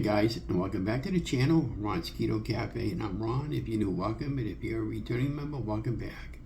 Hey guys, and welcome back to the channel, Ron's Keto Cafe, and I'm Ron. If you're new, welcome, and if you're a returning member, welcome back.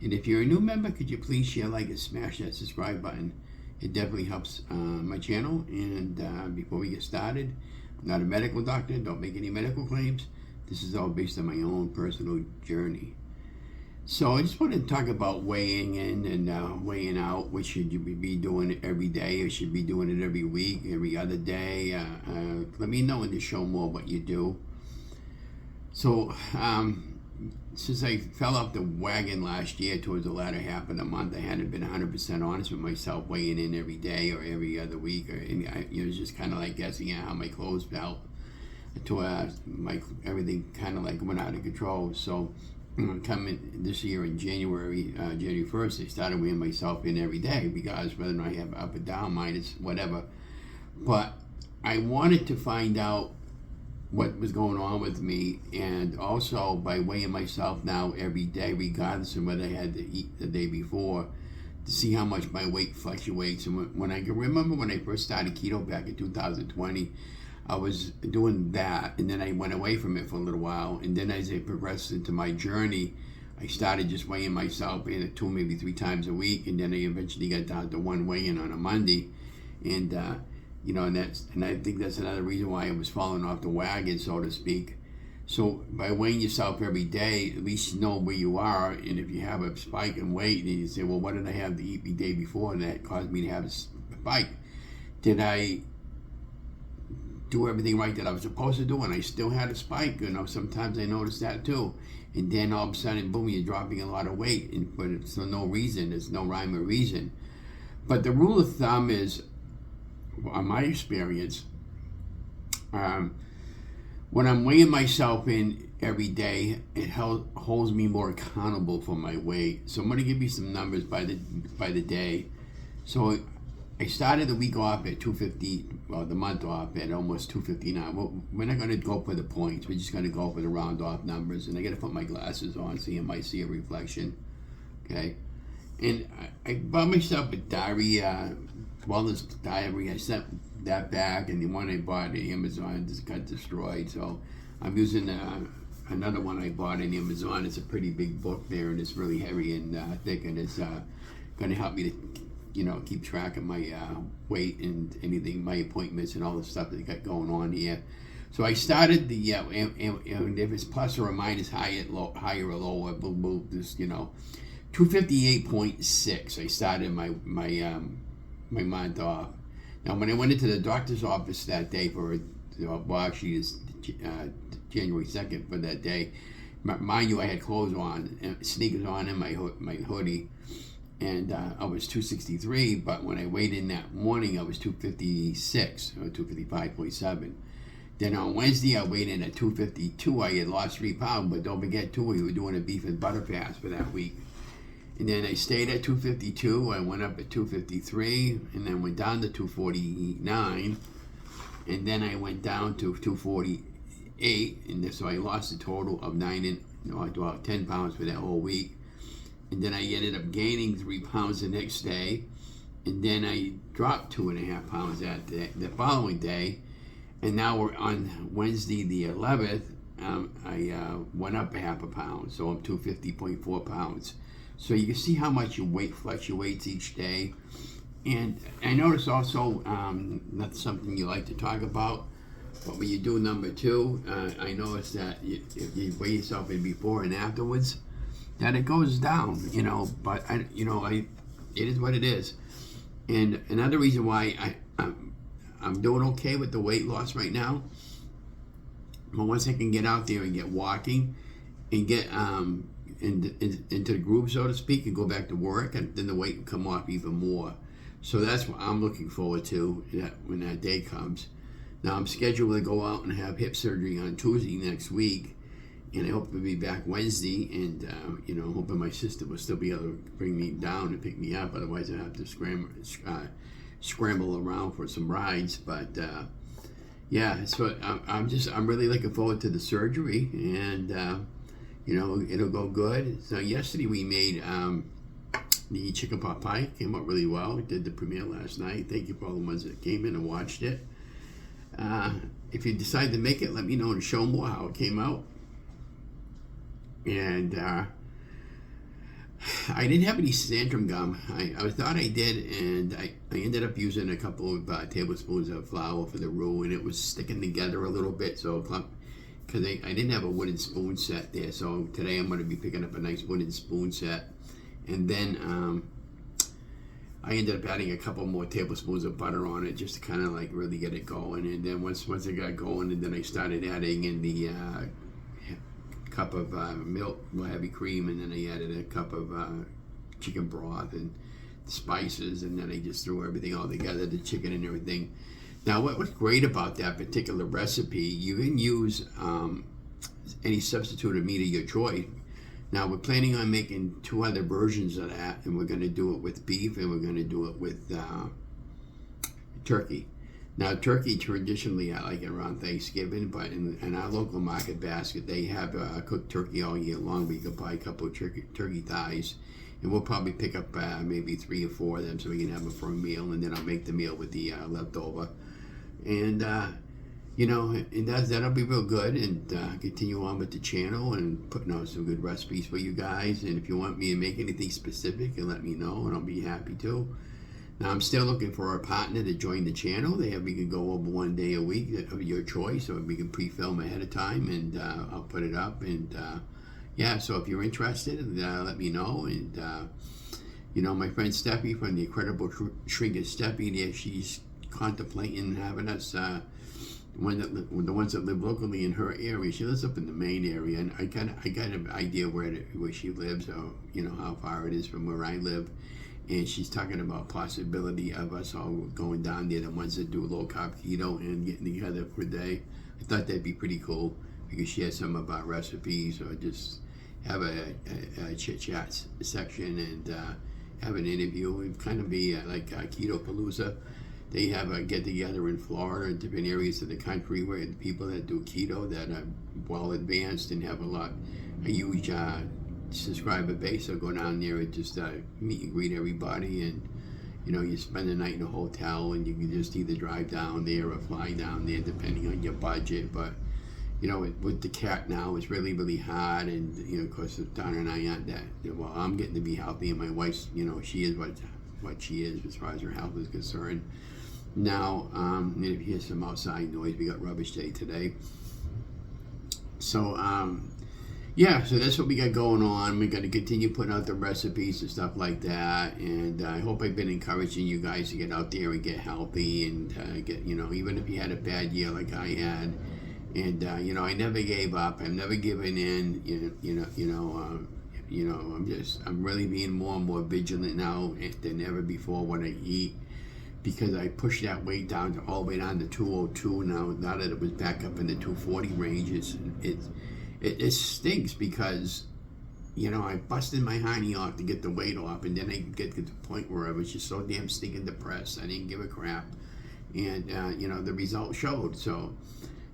And if you're a new member, could you please share, like, and smash that subscribe button? It definitely helps my channel. And before we get started, I'm not a medical doctor, don't make any medical claims. This is all based on my own personal journey. So I just want to talk about weighing in and weighing out. What should you be doing every day, or should be doing it every week, every other day? Let me know in the show more what you do. So since I fell off the wagon last year towards the latter half of the month, I hadn't been 100% honest with myself weighing in every day or every other week. It was just kind of like guessing at how my clothes felt until everything kind of like went out of control. So coming this year in January 1st, I started weighing myself in every day, because whether or not I have up or down, minus whatever. But I wanted to find out what was going on with me, and also by weighing myself now every day, regardless of whether I had to eat the day before, to see how much my weight fluctuates. And when I can remember when I first started keto back in 2020, I was doing that, and then I went away from it for a little while, and then as I progressed into my journey, I started just weighing myself in 2, maybe 3 times a week, and then I eventually got down to 1 weigh-in on a Monday, and and I think that's another reason why I was falling off the wagon, so to speak. So by weighing yourself every day, at least you know where you are, and if you have a spike in weight, and you say, well, what did I have to eat the day before that caused me to have a spike? Did I do everything right that I was supposed to do, and I still had a spike? Sometimes I noticed that too. And then all of a sudden, boom, you're dropping a lot of weight, but it's for no reason. There's no rhyme or reason. But the rule of thumb is, on my experience, when I'm weighing myself in every day, it holds me more accountable for my weight. So I'm going to give you some numbers by the day. So I started the week off at 250, well, the month off at almost 259. Well, we're not going to go for the points. We're just going to go for the round off numbers. And I got to put my glasses on so you might see a reflection. Okay. And I bought myself a diary, wellness diary. I sent that back, and the one I bought at Amazon just got destroyed. So I'm using another one I bought on Amazon. It's a pretty big book there, and it's really heavy and thick, and it's going to help me to keep track of my weight and anything, my appointments and all the stuff that I got going on here. So I started the, and if it's plus or minus higher or lower, we'll move this, 258.6. I started my month off. Now, when I went into the doctor's office that day for, actually it's January 2nd for that day, mind you, I had clothes on, and sneakers on, and my hoodie. And I was 263, but when I weighed in that morning, I was 256, or 255.7. Then on Wednesday, I weighed in at 252. I had lost 3 pounds, but don't forget, too, we were doing a beef and butter fast for that week. And then I stayed at 252. I went up at 253, and then went down to 249. And then I went down to 248, and so I lost a total of 10 pounds for that whole week. And then I ended up gaining 3 pounds the next day. And then I dropped 2.5 pounds the following day. And now we're on Wednesday the 11th. I went up 0.5 pound. So I'm 250.4 pounds. So you can see how much your weight fluctuates each day. And I notice also, that's something you like to talk about, but when you do number 2, I noticed that if you weigh yourself in before and afterwards, that it goes down, but it is what it is. And another reason why I'm doing okay with the weight loss right now, but once I can get out there and get walking and get into the groove, so to speak, and go back to work, and then the weight will come off even more. So that's what I'm looking forward to when that day comes. Now I'm scheduled to go out and have hip surgery on Tuesday next week. And I hope to be back Wednesday, and hoping my sister will still be able to bring me down and pick me up. Otherwise, I have to scramble around for some rides. But so I'm really looking forward to the surgery, and it'll go good. So yesterday we made the chicken pot pie. Came out really well. We did the premiere last night. Thank you for all the ones that came in and watched it. if you decide to make it, let me know and show more how it came out. And I didn't have any Sandrum gum. I thought I did, and I ended up using a couple of tablespoons of flour for the roux, and it was sticking together a little bit. So, because I didn't have a wooden spoon set there, so today I'm going to be picking up a nice wooden spoon set. And then I ended up adding a couple more tablespoons of butter on it just to kind of like really get it going. And then once it got going, and then I started adding in the cup of milk, heavy cream, and then I added a cup of chicken broth and spices, and then I just threw everything all together, the chicken and everything. Now, what's great about that particular recipe, you can use any substituted meat of your choice. Now, we're planning on making 2 other versions of that, and we're going to do it with beef, and we're going to do it with turkey. Now, turkey, traditionally, I like it around Thanksgiving, but in our local market basket, they have cooked turkey all year long. We could buy a couple of turkey thighs, and we'll probably pick up maybe 3 or 4 of them so we can have them for a meal, and then I'll make the meal with the leftover. And, and that'll be real good, and continue on with the channel and putting out some good recipes for you guys. And if you want me to make anything specific, you let me know, and I'll be happy to. Now, I'm still looking for a partner to join the channel. We can go over 1 day a week of your choice, or we can pre-film ahead of time, and I'll put it up. And so if you're interested, let me know. And my friend Stephy from the Incredible Shrinker Stephy, there, she's contemplating having us, the ones that live locally in her area. She lives up in the Maine area, and I got an idea where she lives, or how far it is from where I live. And she's talking about possibility of us all going down there, the ones that do low-carb keto, and getting together for a day. I thought that'd be pretty cool. We could share some of our recipes, or just have a chit-chat section, and have an interview. It'd kind of be like Keto Palooza. They have a get-together in Florida, in different areas of the country, where the people that do keto that are well advanced and have a huge subscriber base, will go down there and just meet and greet everybody. And you spend the night in a hotel, and you can just either drive down there or fly down there, depending on your budget. But with the cat now, it's really, really hard. And of course, Donna and I aren't that well. I'm getting to be healthy, and my wife's, she is what she is as far as her health is concerned. Now, and if you hear some outside noise, we got rubbish day today. So so that's what we got going on. We're going to continue putting out the recipes and stuff like that. And I hope I've been encouraging you guys to get out there and get healthy, and get, even if you had a bad year like I had. And, I never gave up. I've never given in, I'm really being more and more vigilant now than ever before what I eat, because I pushed that weight down all the way down to 202 now that it was back up in the 240 range. It stinks, because I busted my hiney off to get the weight off, and then I get to the point where I was just so damn stinking depressed. I didn't give a crap, and the result showed. So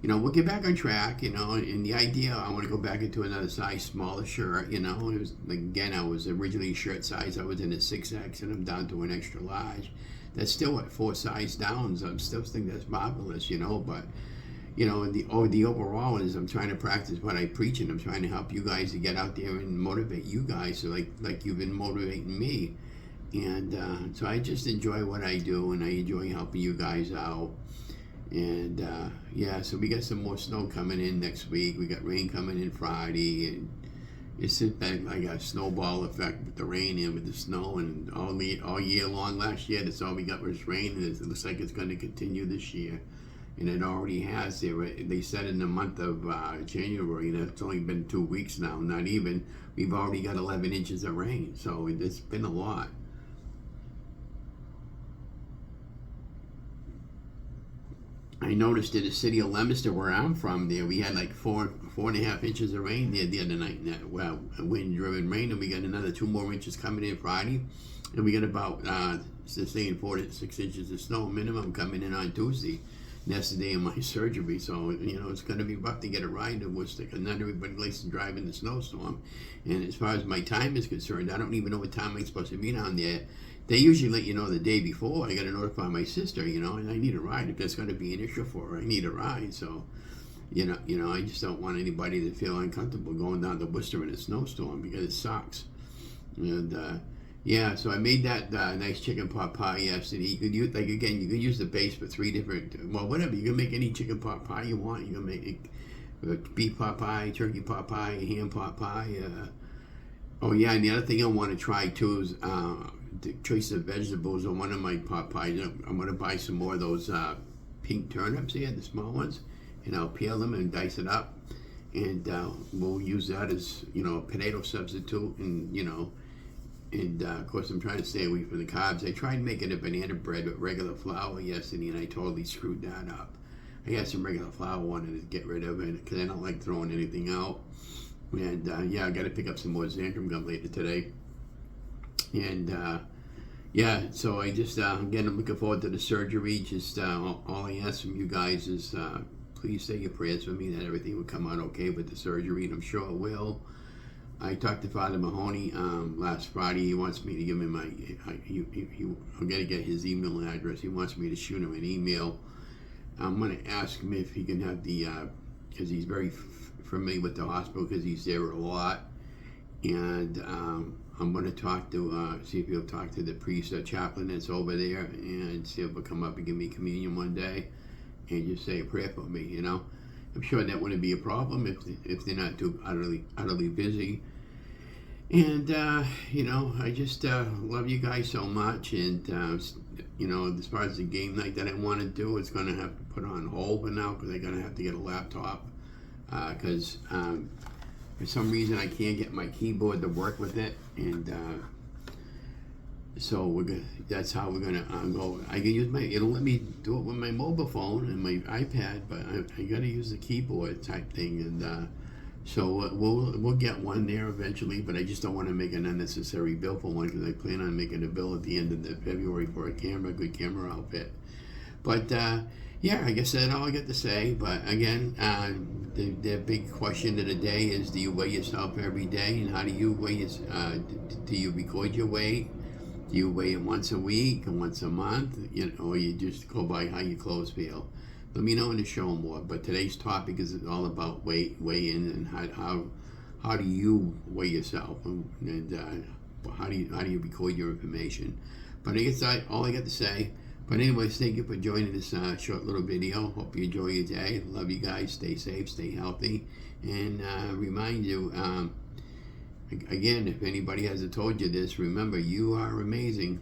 we'll get back on track, and the idea, I want to go back into another size smaller shirt. It was, again, I was originally shirt size, I was in a 6X, and I'm down to an extra large. That's still at 4 size downs. I'm still think that's marvelous, but the overall is, I'm trying to practice what I preach, and I'm trying to help you guys to get out there and motivate you guys, so like you've been motivating me. And so I just enjoy what I do, and I enjoy helping you guys out. And so we got some more snow coming in next week. We got rain coming in Friday, and it's been like a snowball effect with the rain and with the snow, and all year long last year, that's all we got was rain, and it looks like it's going to continue this year. And it already has. They said in the month of January, and it's only been 2 weeks now, not even, we've already got 11 inches of rain. So it's been a lot. I noticed in the city of Leominster, where I'm from, there we had like 4.5 inches of rain there the other night. Wind-driven rain, and we got another 2 more inches coming in Friday, and we got about 4 to 6 inches of snow minimum coming in on Tuesday. And that's the day of my surgery, so it's going to be rough to get a ride to Worcester, because not everybody likes to drive in the snowstorm. And as far as my time is concerned, I don't even know what time I'm supposed to be down there. they usually let you know the day before. I got to notify my sister, you know, and I need a ride. If there's going to be an issue for her, I need a ride. So, you know, I just don't want anybody to feel uncomfortable going down to Worcester in a snowstorm because it sucks. And yeah, so I made that nice chicken pot pie yesterday. You could use, like, again, you could use the base for 3 different, well, whatever. You can make any chicken pot pie you want. You can make beef pot pie, turkey pot pie, ham pot pie. Oh yeah, and the other thing I want to try too is the choice of vegetables on one of my pot pies. I'm going to buy some more of those pink turnips here, the small ones, and I'll peel them and dice it up, and we'll use that as, you know, a potato substitute, and, you know, and of course I'm trying to stay away from the carbs. I tried making a banana bread with regular flour yesterday, and I totally screwed that up. I had some regular flour, wanted to get rid of it because I don't like throwing anything out. And yeah, I got to pick up some more xanthan gum later today. And yeah, so I just, again, I'm looking forward to the surgery. Just all I ask from you guys is please say your prayers for me that everything will come out okay with the surgery, and I'm sure it will. I talked to Father Mahoney last Friday. He wants me to give him my, I'm going to get his email address. He wants me to shoot him an email. I'm going to ask him if he can have the, because he's very familiar with the hospital because he's there a lot. And I'm going to talk to, see if he'll talk to the priest or chaplain that's over there and see if he'll come up and give me communion one day and just say a prayer for me, you know. I'm sure that wouldn't be a problem if they're not too utterly busy. And, you know, I just love you guys so much. And, you know, as far as the game night that I want to do, it's going to have to put on hold for now because I'm going to have to get a laptop. Because for some reason I can't get my keyboard to work with it. And so that's how we're going to go. I can use it'll let me do it with my mobile phone and my iPad, but I got to use the keyboard type thing. And so we'll get one there eventually, but I just don't want to make an unnecessary bill for one because I plan on making a bill at the end of February for a good camera outfit. But yeah, I guess that's all I got to say. But again, the big question of the day is: do you weigh yourself every day, and how do you weigh? Do you record your weight? Do you weigh it once a week or once a month? You know, or you just go by how your clothes feel? Let me know in the show more. But today's topic is all about weigh in and how do you weigh yourself, and how do you record your information. But I guess all I got to say. But anyways, thank you for joining this short little video. Hope you enjoy your day. Love you guys. Stay safe, stay healthy, and remind you again, if anybody hasn't told you this, remember you are amazing.